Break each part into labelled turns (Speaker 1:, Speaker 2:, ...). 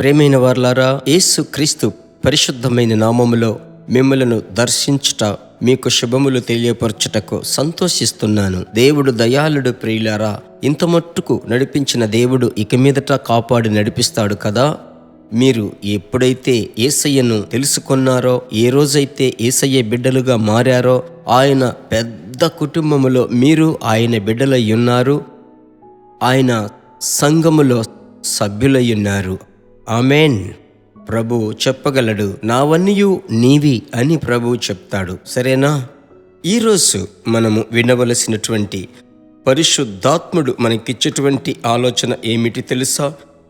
Speaker 1: ప్రేమైన వారలారా, యేసు క్రీస్తు పరిశుద్ధమైన నామములో మిమ్మలను దర్శించుట, మీకు శుభములు తెలియపరచుటకు సంతోషిస్తున్నాను. దేవుడు దయాళుడు. ప్రియులారా, ఇంత మట్టుకు నడిపించిన దేవుడు ఇక మీదట కాపాడి నడిపిస్తాడు కదా. మీరు ఎప్పుడైతే యేసయ్యను తెలుసుకున్నారో, ఏ రోజైతే యేసయ్య బిడ్డలుగా మారారో, ఆయన పెద్ద కుటుంబములో మీరు ఆయన బిడ్డలై ఉన్నారు. ఆయన సంఘములో సభ్యులై ఉన్నారు. ఆమేన్. ప్రభు చెప్పగలడు, నావన్నీయు నీవి అని ప్రభు చెప్తాడు. సరేనా? ఈరోజు మనము వినవలసినటువంటి పరిశుద్ధాత్ముడు మనకిచ్చేటువంటి ఆలోచన ఏమిటి తెలుసా?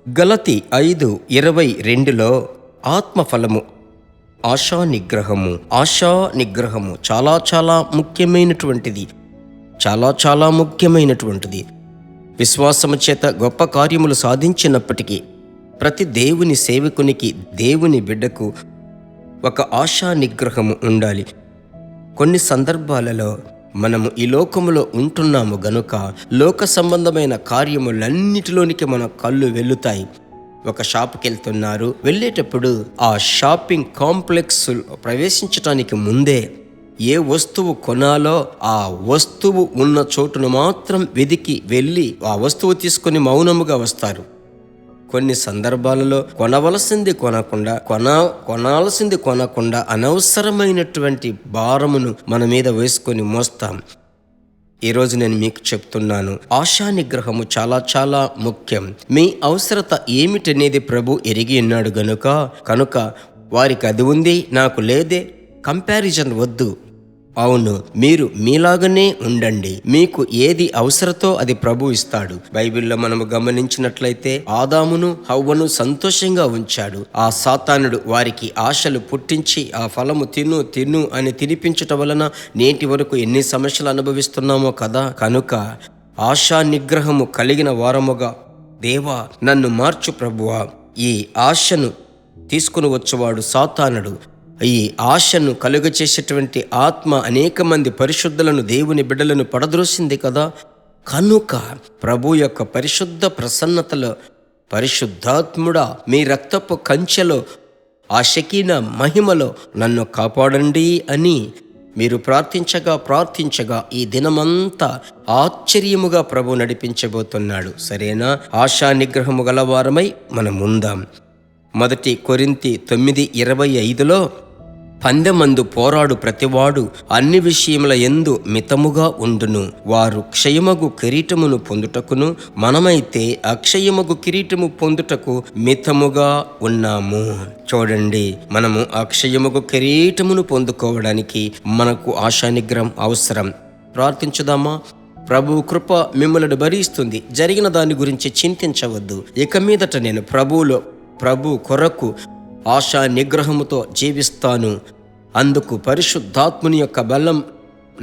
Speaker 1: గలతీ 5:22లో ఆత్మఫలము ఆశా నిగ్రహము చాలా ముఖ్యమైనటువంటిది. చాలా ముఖ్యమైనటువంటిది. విశ్వాసము చేత గొప్ప కార్యములు సాధించినప్పటికీ ప్రతి దేవుని సేవకునికి, దేవుని బిడ్డకు ఒక ఆశా నిగ్రహము ఉండాలి. కొన్ని సందర్భాలలో మనము ఈ లోకములో ఉంటున్నాము గనుక లోక సంబంధమైన కార్యములన్నిటిలోనికి మన కళ్ళు వెళుతాయి. ఒక షాపుకి వెళ్తున్నారు, వెళ్ళేటప్పుడు ఆ షాపింగ్ కాంప్లెక్స్ ప్రవేశించటానికి ముందే ఏ వస్తువు కొనాలో ఆ వస్తువు ఉన్న చోటును మాత్రం వెదికి వెళ్ళి ఆ వస్తువు తీసుకొని మౌనముగా వస్తారు. కొన్ని సందర్భాలలో కొనవలసింది కొనాల్సింది కొనకుండా అనవసరమైనటువంటి భారమును మన మీద వేసుకొని మోస్తాం. ఈరోజు నేను మీకు చెప్తున్నాను, ఆశా నిగ్రహము చాలా ముఖ్యం. మీ అవసరత ఏమిటనేది ప్రభు ఎరిగి ఉన్నాడు కనుక వారికి అది ఉంది, నాకు లేదే, కంపారిజన్ వద్దు. అవును, మీరు మీలాగనే ఉండండి. మీకు ఏది అవసరతో అది ప్రభు ఇస్తాడు. బైబిల్లో మనము గమనించినట్లయితే ఆదామును హవ్వను సంతోషంగా ఉంచాడు. ఆ సాతానుడు వారికి ఆశలు పుట్టించి ఆ ఫలము తిను అని తినిపించటం వలన నేటి వరకు ఎన్ని సమస్యలు అనుభవిస్తున్నామో కదా. కనుక ఆశా నిగ్రహము కలిగిన వారముగా, దేవా నన్ను మార్చు ప్రభువా. ఈ ఆశను తీసుకుని వచ్చేవాడు సాతానుడు. ఈ ఆశను కలుగచేసేటువంటి ఆత్మ అనేక మంది పరిశుద్ధులను, దేవుని బిడ్డలను పడద్రోసింది కదా. కనుక ప్రభు యొక్క పరిశుద్ధ ప్రసన్నతలో, పరిశుద్ధాత్ముడా మీ రక్తపు కంచెలో, ఆ షకీనా మహిమలో నన్ను కాపాడండి అని మీరు ప్రార్థించగా ఈ దినమంతా ఆశ్చర్యముగా ప్రభు నడిపించబోతున్నాడు. సరేనా? ఆశా నిగ్రహము గలవారమై మనం ఉందాం. 1 కొరింథీ 9:25లో పందెమందు పోరాడు ప్రతివాడు అన్ని విషయముల యందు మితముగా ఉండును. వారు క్షయమగు కిరీటమును పొందుటకును, మనమైతే అక్షయమగు కిరీటము పొందుటకు మితముగా ఉన్నాము. చూడండి, మనము అక్షయమగు కిరీటమును పొందుకోవడానికి మనకు ఆశా నిగ్రహం అవసరం. ప్రార్థించుదామా? ప్రభు కృప మిమ్మల్ని భరిస్తుంది. జరిగిన దాని గురించి చింతించవద్దు. ఇక మీదట నేను ప్రభు కొరకు ఆశా నిగ్రహముతో జీవిస్తాను. అందుకు పరిశుద్ధాత్ముని యొక్క బలం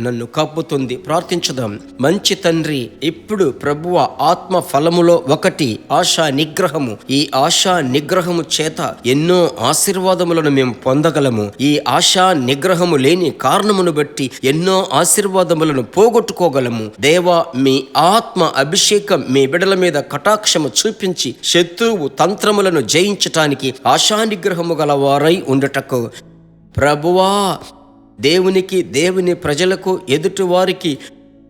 Speaker 1: నన్ను కప్పుతుంది. ప్రార్థించుదాం. మంచి తండ్రి, ఇప్పుడు ప్రభువ ఆత్మ ఫలములో ఒకటి ఆశా నిగ్రహము. ఈ ఆశా నిగ్రహము చేత ఎన్నో ఆశీర్వాదములను మేము పొందగలము. ఈ ఆశా నిగ్రహము లేని కారణమును బట్టి ఎన్నో ఆశీర్వాదములను పోగొట్టుకోగలము. దేవా, మీ ఆత్మ అభిషేకం మీ బిడల మీద కటాక్షము చూపించి శత్రువు తంత్రములను జయించటానికి ఆశా నిగ్రహము గలవారై ఉండటకు ప్రభువా, దేవునికి, దేవుని ప్రజలకు, ఎదుటివారికి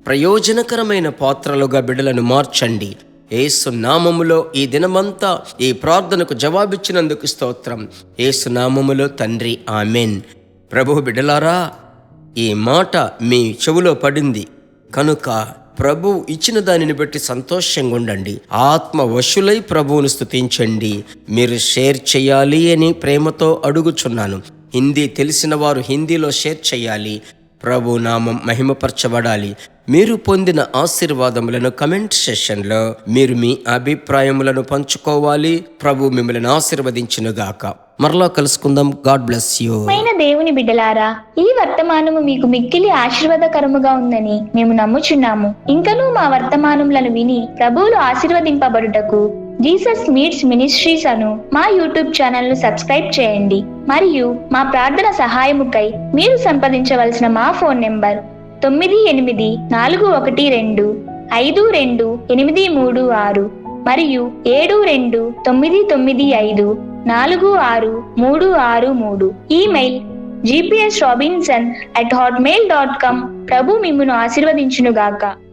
Speaker 1: ప్రయోజనకరమైన పాత్రలుగా బిడ్డలను మార్చండి. యేసు నామములో ఈ దినమంతా ఈ ప్రార్థనకు జవాబిచ్చినందుకు స్తోత్రం. యేసు నామములో తండ్రి, ఆమెన్. ప్రభు బిడ్డలారా, ఈ మాట మీ చెవులో పడింది కనుక ప్రభు ఇచ్చిన దానిని బట్టి సంతోషంగా ఉండండి. ఆత్మ వశులై ప్రభువును స్తుతించండి. మీరు షేర్ చేయాలి అని ప్రేమతో అడుగుచున్నాను. హిందీ తెలిసిన వారు హిందీలో షేర్ చేయాలి. ప్రభు నామం మహిమపరచబడాలి. మీరు పొందిన ఆశీర్వాదములను కమెంట్ సెషన్లో మీరు మీ అభిప్రాయములను పంచుకోవాలి. ప్రభు మిమ్మల్ని ఆశీర్వదించునుగాక. మరలా కలుసుకుందాం. God bless you.
Speaker 2: దేవుని బిడ్డలారా, ఈ వర్తమానము మీకు మిక్కిలి ఆశీర్వాదకరముగా ఉందని మేము నమ్ముచున్నాము. ఇంకనూ మా వర్తమానములను విని ప్రభువులు ఆశీర్వదింపబడుటకు జీసస్ మీట్స్ మినిస్ట్రీస్ అను మా యూట్యూబ్ ఛానల్ ను సబ్స్క్రైబ్ చేయండి. మరియు మా ప్రార్థన సహాయముకై మీరు సంప్రదించవలసిన మా ఫోన్ నెంబర్ 9841252836. మరియు 72954633. Email gpsrobinson@hotmail.com. ప్రభు మిమ్మును ఆశీర్వదించునుగాక.